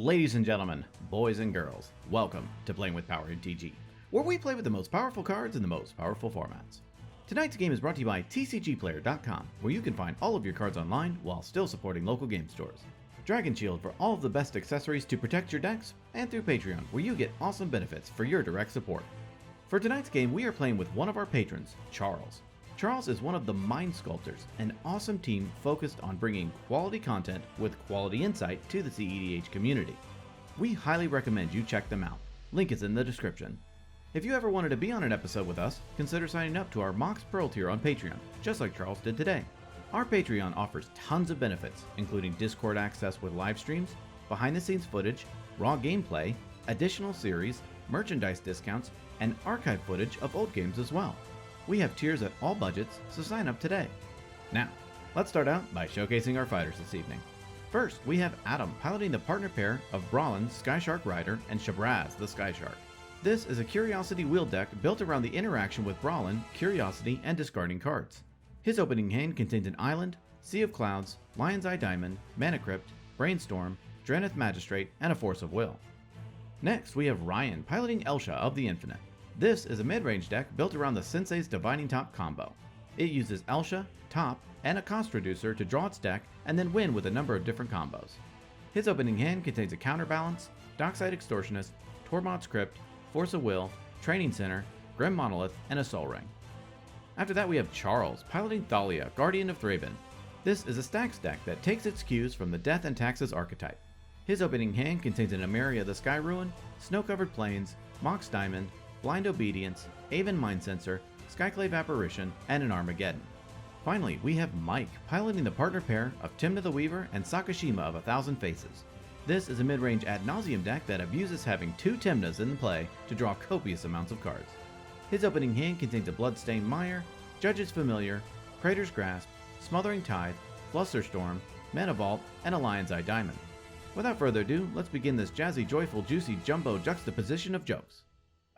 Ladies and gentlemen, boys and girls, welcome to Playing with Power MTG, where we play with the most powerful cards in the most powerful formats. Tonight's game is brought to you by TCGplayer.com, where you can find all of your cards online while still supporting local game stores. Dragon Shield for all of the best accessories to protect your decks, and through Patreon, where you get awesome benefits for your direct support. For tonight's game, we are playing with one of our patrons, Charles. Charles is one of the Mind Sculptors, an awesome team focused on bringing quality content with quality insight to the CEDH community. We highly recommend you check them out. Link is in the description. If you ever wanted to be on an episode with us, consider signing up to our Mox Pearl tier on Patreon, just like Charles did today. Our Patreon offers tons of benefits, including Discord access with live streams, behind-the-scenes footage, raw gameplay, additional series, merchandise discounts, and archive footage of old games as well. We have tiers at all budgets, so sign up today. Now, let's start out by showcasing our fighters this evening. First, we have Adam piloting the partner pair of Brallin, Skyshark Rider, and Shabraz, the Skyshark. This is a Curiosity wheel deck built around the interaction with Brallin, Curiosity, and discarding cards. His opening hand contains an Island, Sea of Clouds, Lion's Eye Diamond, Mana Crypt, Brainstorm, Draneth Magistrate, and a Force of Will. Next, we have Ryan piloting Elsha of the Infinite. This is a mid-range deck built around the Sensei's Divining Top combo. It uses Elsha, Top, and a cost reducer to draw its deck and then win with a number of different combos. His opening hand contains a Counterbalance, Dockside Extortionist, Tormod's Crypt, Force of Will, Training Center, Grim Monolith, and a Sol Ring. After that we have Charles piloting Thalia, Guardian of Thraben. This is a stacks deck that takes its cues from the Death and Taxes archetype. His opening hand contains an Emeria the Sky Ruin, Snow-Covered Plains, Mox Diamond, Blind Obedience, Aven Mind Sensor, Skyclave Apparition, and an Armageddon. Finally, we have Mike piloting the partner pair of Tymna the Weaver and Sakashima of 1,000 Faces. This is a mid-range ad nauseum deck that abuses having two Tymnas in play to draw copious amounts of cards. His opening hand contains a Bloodstained Mire, Judge's Familiar, Praetor's Grasp, Smothering Tithe, Flusterstorm, Mana Vault, and a Lion's Eye Diamond. Without further ado, let's begin this jazzy, joyful, juicy jumbo juxtaposition of jokes.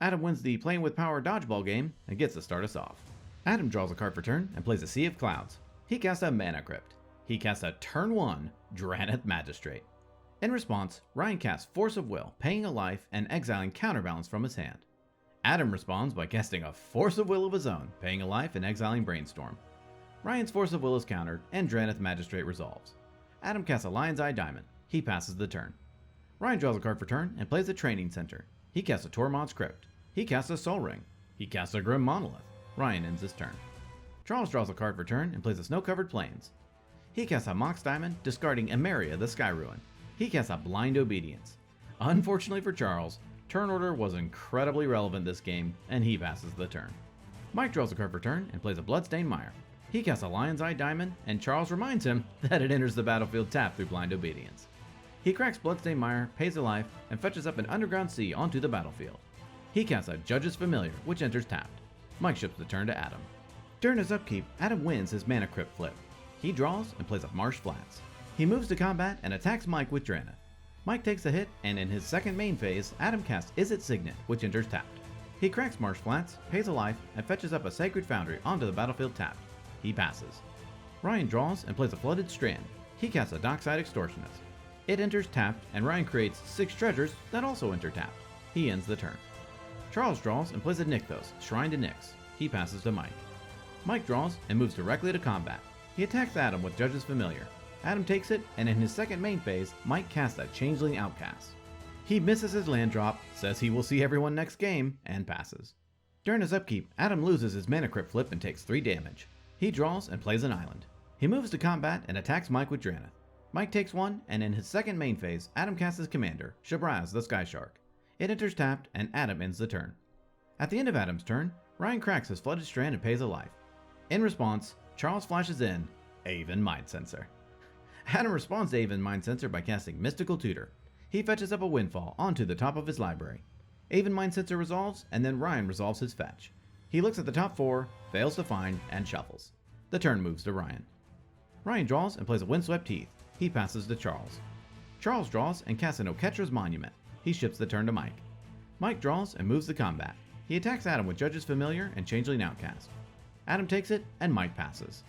Adam wins the Playing with Power dodgeball game and gets to start us off. Adam draws a card for turn and plays a Sea of Clouds. He casts a Mana Crypt. He casts a turn 1 Draneth Magistrate. In response, Ryan casts Force of Will, paying a life and exiling Counterbalance from his hand. Adam responds by casting a Force of Will of his own, paying a life and exiling Brainstorm. Ryan's Force of Will is countered and Draneth Magistrate resolves. Adam casts a Lion's Eye Diamond. He passes the turn. Ryan draws a card for turn and plays a Training Center. He casts a Tormod's Crypt. He casts a Sol Ring. He casts a Grim Monolith. Ryan ends his turn. Charles draws a card for turn and plays a Snow-Covered Plains. He casts a Mox Diamond, discarding Emeria the Sky Ruin. He casts a Blind Obedience. Unfortunately for Charles, turn order was incredibly relevant this game, and he passes the turn. Mike draws a card for turn and plays a Bloodstained Mire. He casts a Lion's Eye Diamond, and Charles reminds him that it enters the battlefield tapped through Blind Obedience. He cracks Bloodstained Mire, pays a life, and fetches up an Underground Sea onto the battlefield. He casts a Judge's Familiar, which enters tapped. Mike ships the turn to Adam. During his upkeep, Adam wins his Mana Crypt flip. He draws and plays a Marsh Flats. He moves to combat and attacks Mike with Draneth. Mike takes a hit, and in his second main phase, Adam casts Izzet Signet, which enters tapped. He cracks Marsh Flats, pays a life, and fetches up a Sacred Foundry onto the battlefield tapped. He passes. Ryan draws and plays a Flooded Strand. He casts a Dockside Extortionist. It enters tapped, and Ryan creates 6 treasures that also enter tapped. He ends the turn. Charles draws and plays a Nykthos, Shrine to Nyx. He passes to Mike. Mike draws and moves directly to combat. He attacks Adam with Judge's Familiar. Adam takes it, and in his second main phase, Mike casts a Changeling Outcast. He misses his land drop, says he will see everyone next game, and passes. During his upkeep, Adam loses his Mana Crypt flip and takes 3 damage. He draws and plays an Island. He moves to combat and attacks Mike with Draneth. Mike takes 1, and in his second main phase, Adam casts his commander, Shabraz the Skyshark. It enters tapped, and Adam ends the turn. At the end of Adam's turn, Ryan cracks his Flooded Strand and pays a life. In response, Charles flashes in Aven Mind Sensor. Adam responds to Aven Mind Sensor by casting Mystical Tutor. He fetches up a Windfall onto the top of his library. Aven Mind Sensor resolves, and then Ryan resolves his fetch. He looks at the top 4, fails to find, and shuffles. The turn moves to Ryan. Ryan draws and plays a Windswept Heath. He passes to Charles. Charles draws and casts an Oketra's Monument. He ships the turn to Mike. Mike draws and moves to combat. He attacks Adam with Judge's Familiar and Changeling Outcast. Adam takes it, and Mike passes.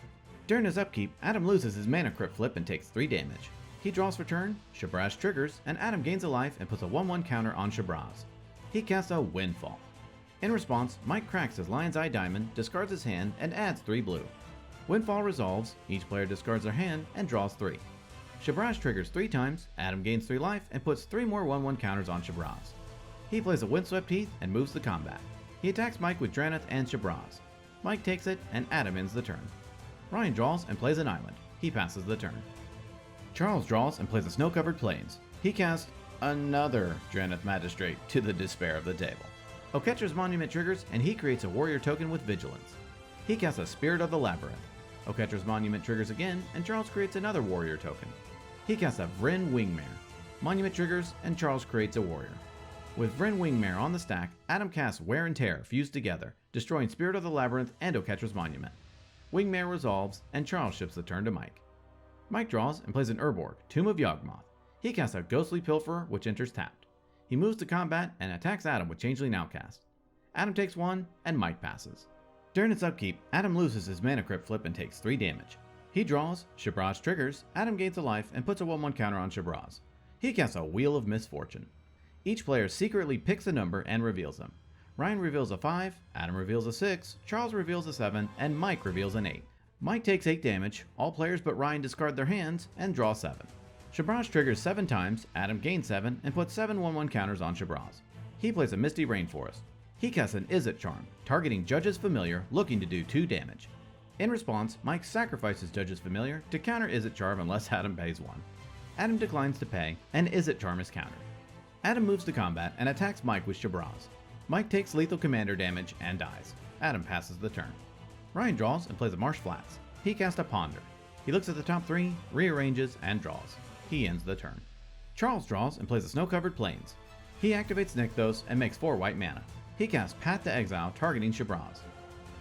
During his upkeep, Adam loses his Mana Crypt flip and takes 3 damage. He draws for turn, Shabraz triggers, and Adam gains a life and puts a 1/1 counter on Shabraz. He casts a Windfall. In response, Mike cracks his Lion's Eye Diamond, discards his hand, and adds 3 blue. Windfall resolves, each player discards their hand and draws 3. Shabraz triggers 3 times, Adam gains 3 life, and puts 3 more 1/1 counters on Shabraz. He plays a Windswept Heath and moves to combat. He attacks Mike with Draneth and Shabraz. Mike takes it, and Adam ends the turn. Ryan draws and plays an island. He passes the turn. Charles draws and plays a Snow-Covered Plains. He casts another Draneth Magistrate to the despair of the table. Oketra's Monument triggers, and he creates a warrior token with Vigilance. He casts a Spirit of the Labyrinth. Oketra's Monument triggers again, and Charles creates another warrior token. He casts a Vryn Wingmare. Monument triggers, and Charles creates a warrior. With Vryn Wingmare on the stack, Adam casts Wear and Tear fused together, destroying Spirit of the Labyrinth and Oketra's Monument. Wingmare resolves, and Charles ships the turn to Mike. Mike draws and plays an Urborg, Tomb of Yawgmoth. He casts a Ghostly Pilferer, which enters tapped. He moves to combat and attacks Adam with Changeling Outcast. Adam takes 1, and Mike passes. During its upkeep, Adam loses his Mana Crypt flip and takes 3 damage. He draws, Shabraz triggers, Adam gains a life and puts a 1/1 counter on Shabraz. He casts a Wheel of Misfortune. Each player secretly picks a number and reveals them. Ryan reveals a 5, Adam reveals a 6, Charles reveals a 7, and Mike reveals an 8. Mike takes 8 damage, all players but Ryan discard their hands, and draw 7. Shabraz triggers 7 times, Adam gains 7, and puts 7 1/1 counters on Shabraz. He plays a Misty Rainforest. He casts an Izzet Charm, targeting Judge's Familiar, looking to do 2 damage. In response, Mike sacrifices Judge's Familiar to counter Izzet Charm unless Adam pays 1. Adam declines to pay, and Izzet Charm is countered. Adam moves to combat and attacks Mike with Shabraz. Mike takes lethal commander damage and dies. Adam passes the turn. Ryan draws and plays a Marsh Flats. He casts a Ponder. He looks at the top 3, rearranges, and draws. He ends the turn. Charles draws and plays a Snow-Covered Plains. He activates Nykthos and makes 4 white mana. He casts Path to Exile, targeting Shabraz.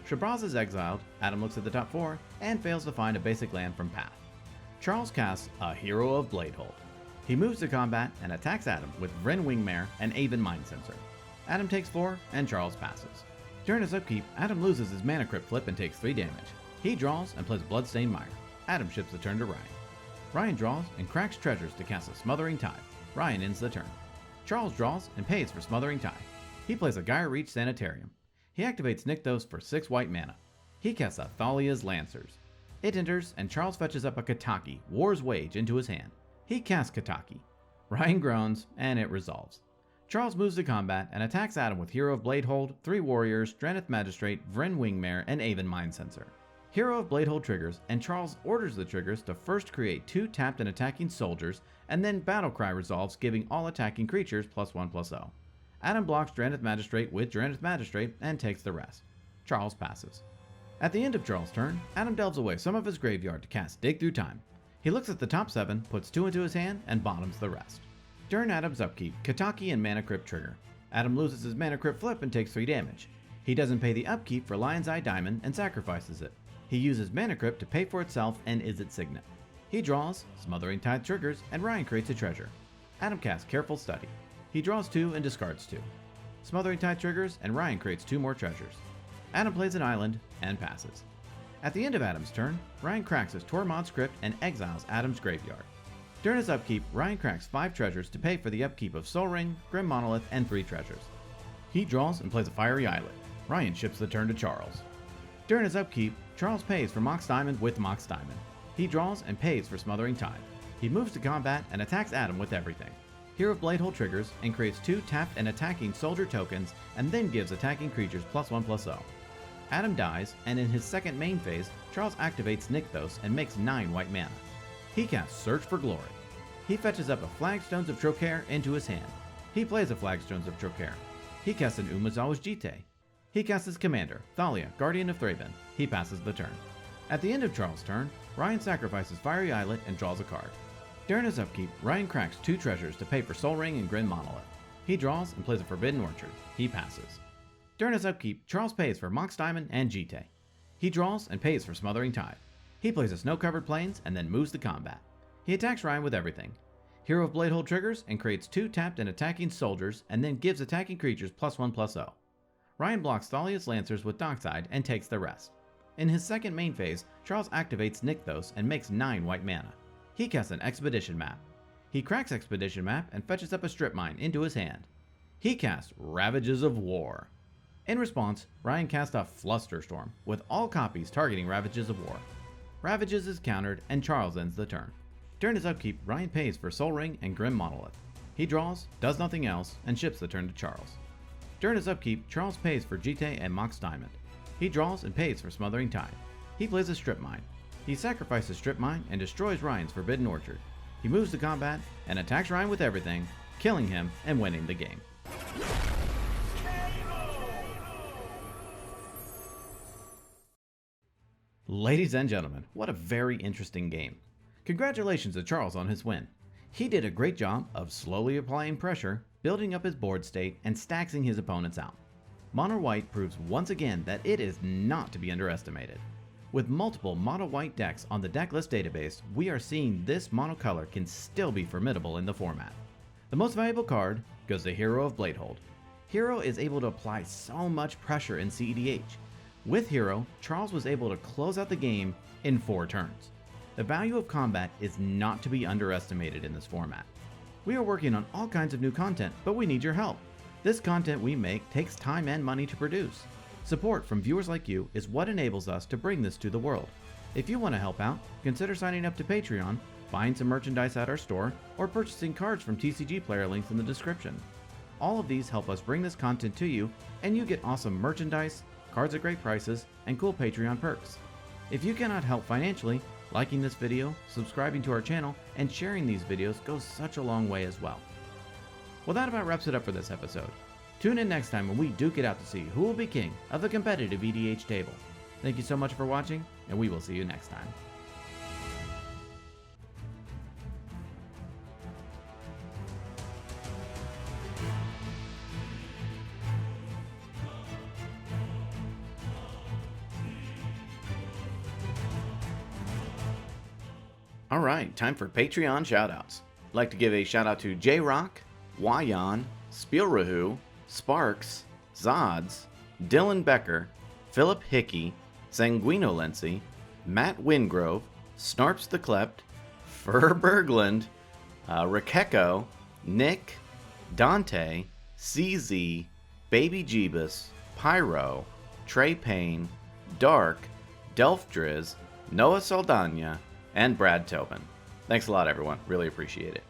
Shabraz is exiled, Adam looks at the top 4, and fails to find a basic land from Path. Charles casts a Hero of Bladehold. He moves to combat and attacks Adam with Vryn Wingmare and Aven Mind Sensor. Adam takes 4, and Charles passes. During his upkeep, Adam loses his Mana Crypt flip and takes 3 damage. He draws and plays Bloodstained Mire. Adam ships the turn to Ryan. Ryan draws and cracks treasures to cast a Smothering Tide. Ryan ends the turn. Charles draws and pays for Smothering Tide. He plays a Gyre Reach Sanitarium. He activates Nykthos for 6 white mana. He casts a Thalia's Lancers. It enters, and Charles fetches up a Kataki, War's Wage, into his hand. He casts Kataki. Ryan groans, and it resolves. Charles moves to combat and attacks Adam with Hero of Bladehold, 3 warriors, Draneth Magistrate, Vryn Wingmare, and Aven Mind Sensor. Hero of Bladehold triggers, and Charles orders the triggers to first create 2 tapped and attacking soldiers, and then Battlecry resolves, giving all attacking creatures +1/+0. Adam blocks Draneth Magistrate with Draneth Magistrate and takes the rest. Charles passes. At the end of Charles' turn, Adam delves away some of his graveyard to cast Dig Through Time. He looks at the top 7, puts 2 into his hand, and bottoms the rest. During Adam's upkeep, Kataki and Mana Crypt trigger. Adam loses his Mana Crypt flip and takes 3 damage. He doesn't pay the upkeep for Lion's Eye Diamond and sacrifices it. He uses Mana Crypt to pay for itself and Izzet Signet. He draws, Smothering Tide triggers, and Ryan creates a treasure. Adam casts Careful Study. He draws 2 and discards 2. Smothering Tide triggers, and Ryan creates 2 more treasures. Adam plays an island and passes. At the end of Adam's turn, Ryan cracks his Tormod's Crypt and exiles Adam's graveyard. During his upkeep, Ryan cracks 5 treasures to pay for the upkeep of Sol Ring, Grim Monolith, and 3 treasures. He draws and plays a Fiery Islet. Ryan ships the turn to Charles. During his upkeep, Charles pays for Mox Diamond with Mox Diamond. He draws and pays for Smothering Tide. He moves to combat and attacks Adam with everything. Hero of Bladehold triggers and creates 2 tapped and attacking soldier tokens, and then gives attacking creatures +1/+0. Adam dies, and in his second main phase, Charles activates Nykthos and makes 9 white mana. He casts Search for Glory. He fetches up a Flagstones of Trocaire into his hand. He plays a Flagstones of Trocaire. He casts an Umezawa's Jitte. He casts his commander, Thalia, Guardian of Thraben. He passes the turn. At the end of Charles' turn, Ryan sacrifices Fiery Islet and draws a card. During his upkeep, Ryan cracks 2 treasures to pay for Sol Ring and Grim Monolith. He draws and plays a Forbidden Orchard. He passes. During his upkeep, Charles pays for Mox Diamond and Jitte. He draws and pays for Smothering Tide. He plays a Snow-Covered Plains and then moves to combat. He attacks Ryan with everything. Hero of Bladehold triggers and creates 2 tapped and attacking soldiers, and then gives attacking creatures +1/+0. Ryan blocks Thalia's Lancers with Dockside and takes the rest. In his second main phase, Charles activates Nykthos and makes 9 white mana. He casts an Expedition Map. He cracks Expedition Map and fetches up a strip mine into his hand. He casts Ravages of War. In response, Ryan casts a Flusterstorm, with all copies targeting Ravages of War. Ravages is countered, and Charles ends the turn. During his upkeep, Ryan pays for Soul Ring and Grim Monolith. He draws, does nothing else, and ships the turn to Charles. During his upkeep, Charles pays for Jite and Mox Diamond. He draws and pays for Smothering Tide. He plays a Strip Mine. He sacrifices Strip Mine and destroys Ryan's Forbidden Orchard. He moves to combat and attacks Ryan with everything, killing him and winning the game. Ladies and gentlemen, what a very interesting game. Congratulations to Charles on his win. He did a great job of slowly applying pressure, building up his board state, and staxing his opponents out. Mono White proves once again that it is not to be underestimated. With multiple Mono White decks on the Decklist database, we are seeing this monocolor can still be formidable in the format. The most valuable card goes to Hero of Bladehold. Hero is able to apply so much pressure in CEDH. With Hero, Charles was able to close out the game in 4 turns. The value of combat is not to be underestimated in this format. We are working on all kinds of new content, but we need your help. This content we make takes time and money to produce. Support from viewers like you is what enables us to bring this to the world. If you want to help out, consider signing up to Patreon, buying some merchandise at our store, or purchasing cards from TCG Player links in the description. All of these help us bring this content to you, and you get awesome merchandise, cards at great prices, and cool Patreon perks. If you cannot help financially, liking this video, subscribing to our channel, and sharing these videos goes such a long way as well. Well, that about wraps it up for this episode. Tune in next time when we duke it out to see who will be king of the competitive EDH table. Thank you so much for watching, and we will see you next time. Alright, time for Patreon shoutouts. I'd like to give a shout out to J-Rock, Wayan, Spielrahu, Sparks, Zods, Dylan Becker, Philip Hickey, Sanguinolency, Matt Wingrove, Snarps the Klept, Fur Berglund, Rakeko, Nick, Dante, CZ, Baby Jeebus, Pyro, Trey Payne, Dark, Delphdriz, Noah Saldana, and Brad Tobin. Thanks a lot, everyone. Really appreciate it.